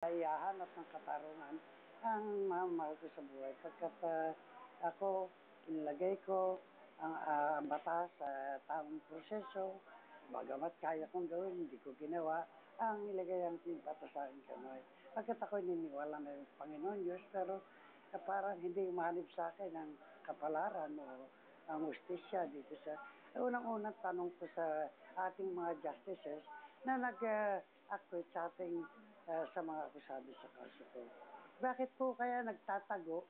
Kakayahan at ng katarungan ang mahal ko sa buhay. Pagkat ako, inilagay ko ang batas sa tamang proseso, bagamat kaya kong gawin, hindi ko ginawa, ang ilagay ang batas sa aking kamay. Pagkat ako niniwala na yung Panginoon Diyos, pero parang hindi umanib sa akin ang kapalaran o ang justisya dito sa unang-unang tanong ko sa ating mga justices na nag-acquit sa ating sa mga akusado sa kaso ko. Bakit po kaya nagtatago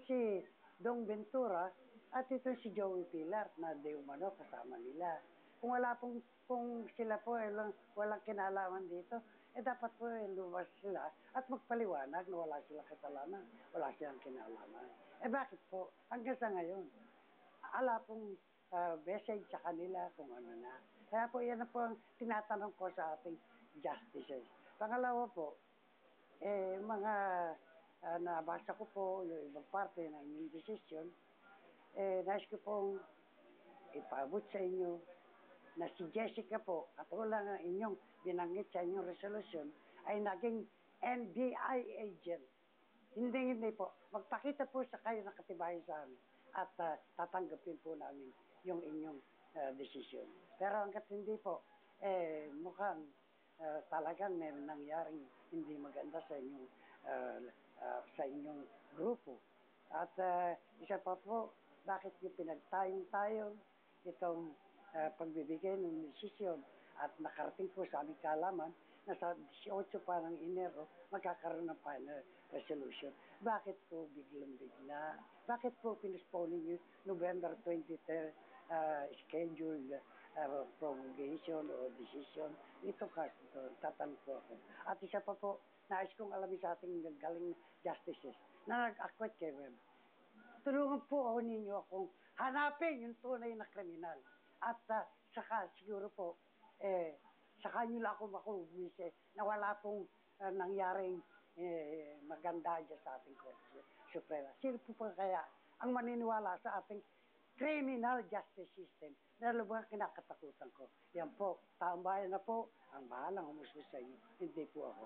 si Dong Ventura at ito si Joey Pilar na di umano kasama nila? Kung sila po ay walang kinalaman dito, dapat po lumabas sila at magpaliwanag na wala silang kasalanan, wala silang kinalaman. Bakit po? Hanggang sa ngayon, ala pong message sa kanila kung ano na. Kaya po yan po ang tinatanong ko sa ating justices. Pangalawa po, mga nabasa ko po yung ibang parte ng inyong decision, nais ko pong ipaabot sa inyo na si Jessica po, at wala nga inyong binanggit sa inyong resolution, ay naging NBI agent. Hindi po. Magpakita po sa kayo ng katibayan sa amin at tatanggapin po namin yung inyong desisyon. Pero hanggat hindi po, mukhang talagang may nangyaring hindi maganda sa inyong grupo. At isa pa po, bakit yung pinagtayong-tayong itong pagbibigay ng desisyon at nakarating po sa aming kaalaman na sa 18 pa ng Enero magkakaroon ng final resolution. Bakit po biglang-bigla? Bakit po pinospone niyo November 23 scheduled promulgation o decision? Ito kasi tatanong po ako. At isa pa po, nais kong alamin sa ating galing justices na nag-acquit kay Web. Tulungan po ako ninyo akong hanapin yung tunay na kriminal. At saka siguro po, saka nyo lang ako makubuwise na wala pong nangyaring maganda dyan sa ating Korte Suprema. Sino po pa kaya ang maniniwala sa ating criminal justice system na lubang kinakatakutan ko? Yan po, taong bayan na po ang bahalang humusga sa inyo, hindi po ako.